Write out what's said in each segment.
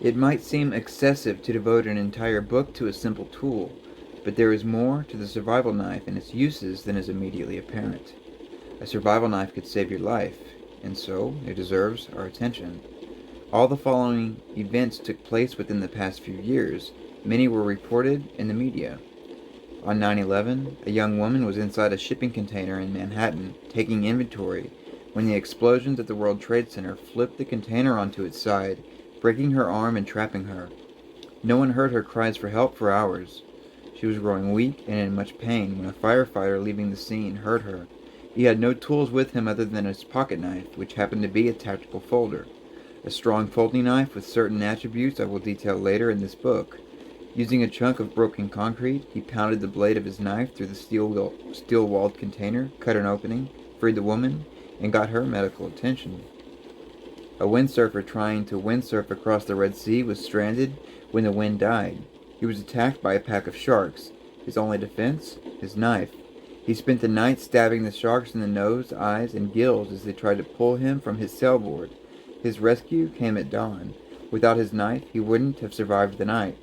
It might seem excessive to devote an entire book to a simple tool, but there is more to the survival knife and its uses than is immediately apparent. A survival knife could save your life, and so it deserves our attention. All the following events took place within the past few years. Many were reported in the media. On 9/11, a young woman was inside a shipping container in Manhattan taking inventory when the explosions at the World Trade Center flipped the container onto its side, breaking her arm and trapping her. No one heard her cries for help for hours. She was growing weak and in much pain when a firefighter leaving the scene heard her. He had no tools with him other than his pocket knife, which happened to be a tactical folder. A strong folding knife with certain attributes I will detail later in this book. Using a chunk of broken concrete, he pounded the blade of his knife through the steel-walled container, cut an opening, freed the woman, and got her medical attention. A windsurfer trying to windsurf across the Red Sea was stranded when the wind died. He was attacked by a pack of sharks. His only defense? His knife. He spent the night stabbing the sharks in the nose, eyes, and gills as they tried to pull him from his sailboard. His rescue came at dawn. Without his knife, he wouldn't have survived the night.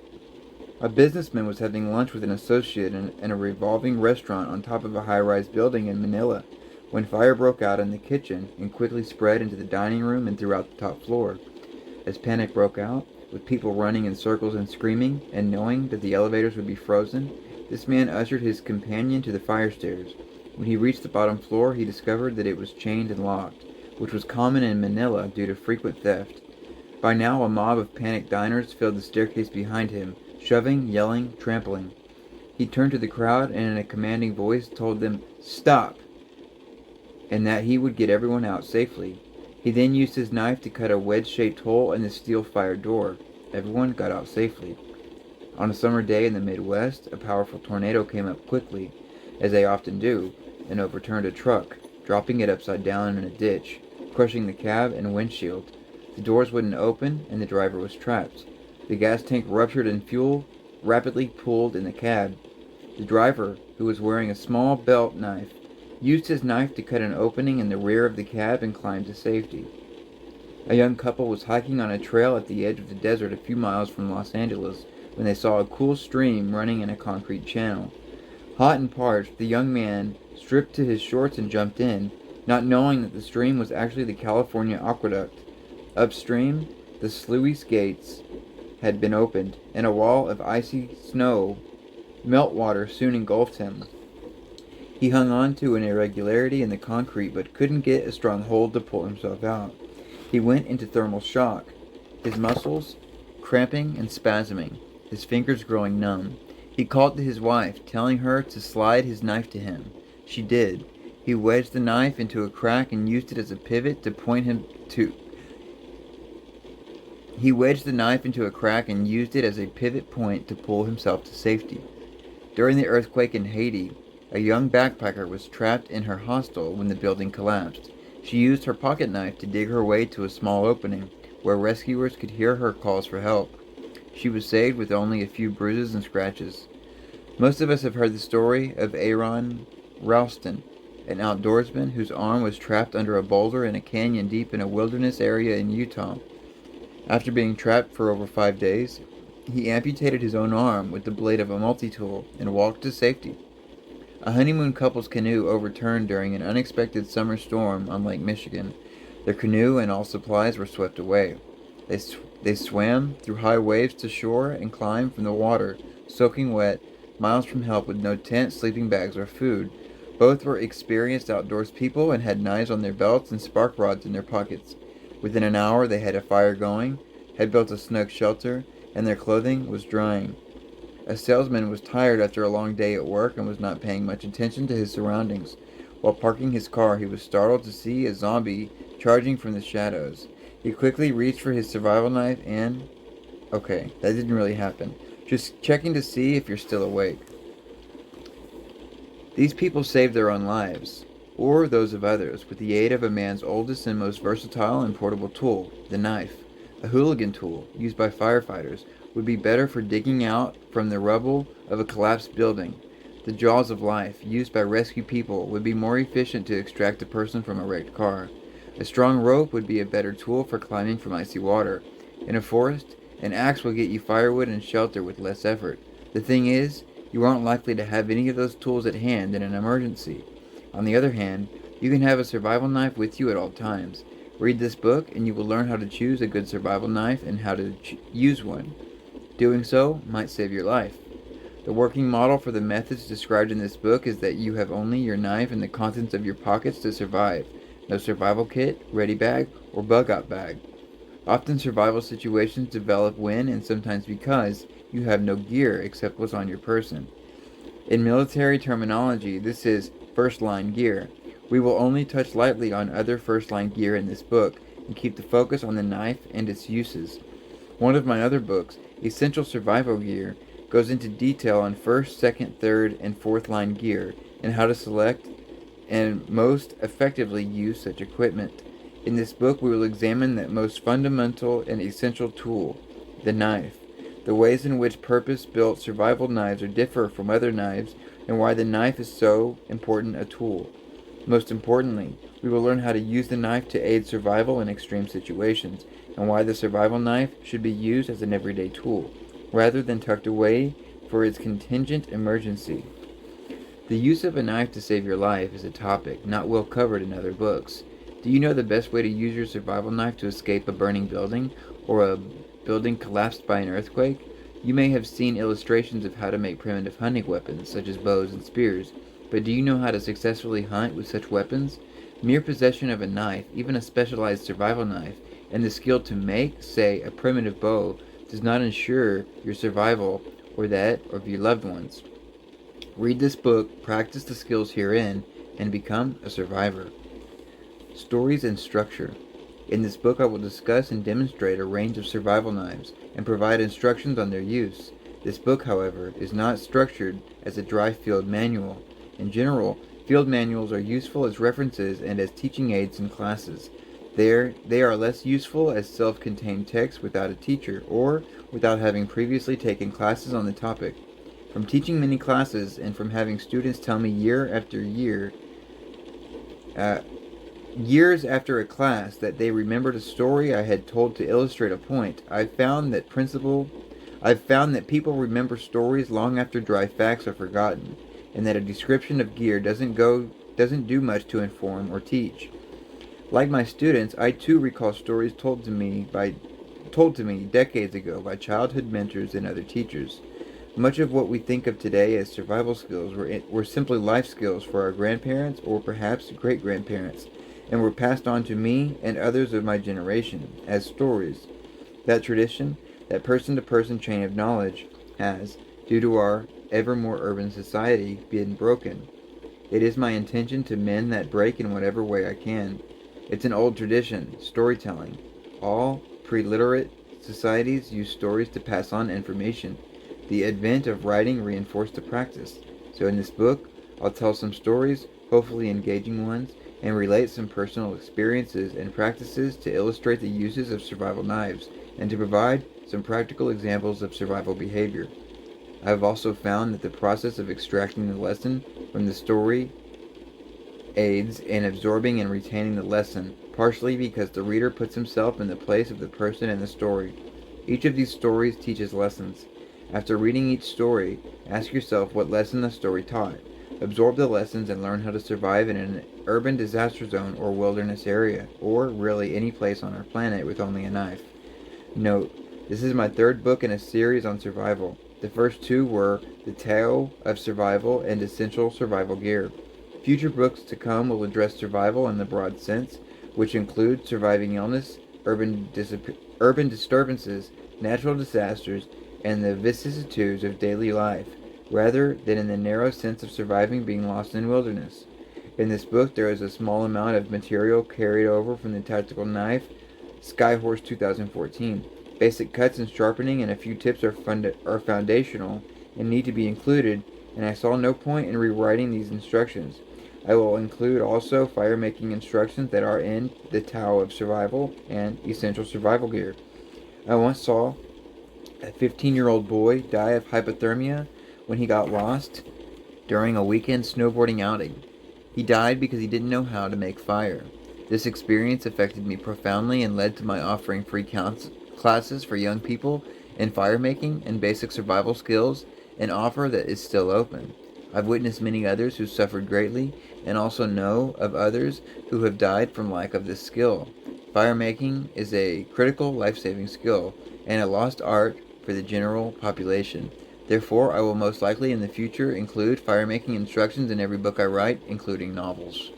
A businessman was having lunch with an associate in a revolving restaurant on top of a high-rise building in Manila when fire broke out in the kitchen and quickly spread into the dining room and throughout the top floor. As panic broke out, with people running in circles and screaming, and knowing that the elevators would be frozen, this man ushered his companion to the fire stairs. When he reached the bottom floor, he discovered that it was chained and locked, which was common in Manila due to frequent theft. By now, a mob of panicked diners filled the staircase behind him, shoving, yelling, trampling. He turned to the crowd and in a commanding voice told them, "Stop!" and that he would get everyone out safely. He then used his knife to cut a wedge-shaped hole in the steel fire door. Everyone got out safely. On a summer day in the Midwest, a powerful tornado came up quickly, as they often do, and overturned a truck, dropping it upside down in a ditch, crushing the cab and windshield. The doors wouldn't open, and the driver was trapped. The gas tank ruptured and fuel rapidly pooled in the cab. The driver, who was wearing a small belt knife, used his knife to cut an opening in the rear of the cab and climbed to safety. A young couple was hiking on a trail at the edge of the desert a few miles from Los Angeles when they saw a cool stream running in a concrete channel. Hot and parched, the young man stripped to his shorts and jumped in, not knowing that the stream was actually the California Aqueduct. Upstream, the sluice gates had been opened, and a wall of icy snow meltwater soon engulfed him. He hung on to an irregularity in the concrete but couldn't get a strong hold to pull himself out. He went into thermal shock, his muscles cramping and spasming, his fingers growing numb. He called to his wife, telling her to slide his knife to him. She did. He wedged the knife into a crack and used it as a pivot to point him to He wedged the knife into a crack and used it as a pivot point to pull himself to safety. During the earthquake in Haiti, a young backpacker was trapped in her hostel when the building collapsed. She used her pocket knife to dig her way to a small opening, where rescuers could hear her calls for help. She was saved with only a few bruises and scratches. Most of us have heard the story of Aaron Ralston, an outdoorsman whose arm was trapped under a boulder in a canyon deep in a wilderness area in Utah. After being trapped for over 5 days, he amputated his own arm with the blade of a multi-tool and walked to safety. A honeymoon couple's canoe overturned during an unexpected summer storm on Lake Michigan. Their canoe and all supplies were swept away. They swam through high waves to shore and climbed from the water, soaking wet, miles from help with no tent, sleeping bags, or food. Both were experienced outdoors people and had knives on their belts and spark rods in their pockets. Within an hour they had a fire going, had built a snug shelter, and their clothing was drying. A salesman was tired after a long day at work and was not paying much attention to his surroundings. While parking his car, he was startled to see a zombie charging from the shadows. He quickly reached for his survival knife and... Okay, that didn't really happen. Just checking to see if you're still awake. These people saved their own lives, or those of others, with the aid of a man's oldest and most versatile and portable tool, the knife. A hooligan tool, used by firefighters, would be better for digging out from the rubble of a collapsed building. The jaws of life, used by rescue people, would be more efficient to extract a person from a wrecked car. A strong rope would be a better tool for climbing from icy water. In a forest, An axe will get you firewood and shelter with less effort. The thing is, you aren't likely to have any of those tools at hand in an emergency. On the other hand, you can have a survival knife with you at all times. Read this book and you will learn how to choose a good survival knife and how to use one. Doing so might save your life. The working model for the methods described in this book is that you have only your knife and the contents of your pockets to survive. No survival kit, ready bag, or bug out bag. Often survival situations develop when, and sometimes because, you have no gear except what's on your person. In military terminology, this is first line gear. We will only touch lightly on other first line gear in this book and keep the focus on the knife and its uses. One of my other books, Essential Survival Gear, goes into detail on first, second, third, and fourth line gear and how to select and most effectively use such equipment. In this book, we will examine that most fundamental and essential tool, the knife, the ways in which purpose-built survival knives differ from other knives, and why the knife is so important a tool. Most importantly, we will learn how to use the knife to aid survival in extreme situations, and why the survival knife should be used as an everyday tool, rather than tucked away for its contingent emergency. The use of a knife to save your life is a topic not well covered in other books. Do you know the best way to use your survival knife to escape a burning building or a building collapsed by an earthquake? You may have seen illustrations of how to make primitive hunting weapons, such as bows and spears, but do you know how to successfully hunt with such weapons? Mere possession of a knife, even a specialized survival knife, and the skill to make, say, a primitive bow, does not ensure your survival or that of your loved ones. Read this book, practice the skills herein, and become a survivor. Stories and structure. In this book I will discuss and demonstrate a range of survival knives and provide instructions on their use. This book, however, is not structured as a dry field manual. In general, field manuals are useful as references and as teaching aids in classes. They are less useful as self-contained texts without a teacher or without having previously taken classes on the topic. From teaching many classes and from having students tell me year after year, years after a class, that they remembered a story I had told to illustrate a point, I've found that people remember stories long after dry facts are forgotten, and that a description of gear doesn't do much to inform or teach. Like my students, I too recall stories told to me decades ago by childhood mentors and other teachers. Much of what we think of today as survival skills were simply life skills for our grandparents or perhaps great-grandparents, and were passed on to me and others of my generation as stories. That tradition, that person-to-person chain of knowledge, has, due to our ever more urban society, been broken. It is my intention to mend that break in whatever way I can. It's an old tradition, storytelling. All pre-literate societies use stories to pass on information. The advent of writing reinforced the practice. So in this book, I'll tell some stories, hopefully engaging ones, and relate some personal experiences and practices to illustrate the uses of survival knives, and to provide some practical examples of survival behavior. I have also found that the process of extracting the lesson from the story aids in absorbing and retaining the lesson, partially because the reader puts himself in the place of the person in the story. Each of these stories teaches lessons. After reading each story, ask yourself what lesson the story taught. Absorb the lessons and learn how to survive in an urban disaster zone or wilderness area, or really any place on our planet with only a knife. Note, this is my third book in a series on survival. The first two were The Tale of Survival and Essential Survival Gear. Future books to come will address survival in the broad sense, which include surviving illness, urban disturbances, natural disasters, and the vicissitudes of daily life, rather than in the narrow sense of surviving being lost in wilderness. In this book, there is a small amount of material carried over from the tactical knife Skyhorse 2014. Basic cuts and sharpening and a few tips are foundational and need to be included, and I saw no point in rewriting these instructions. I will include also fire-making instructions that are in The Tao of Survival and Essential Survival Gear. I once saw a 15-year-old boy die of hypothermia when he got lost during a weekend snowboarding outing. He died because he didn't know how to make fire. This experience affected me profoundly and led to my offering free classes for young people in fire making and basic survival skills, an offer that is still open. I've witnessed many others who suffered greatly and also know of others who have died from lack of this skill. Fire making is a critical life-saving skill and a lost art for the general population. Therefore, I will most likely in the future include fire making instructions in every book I write, including novels.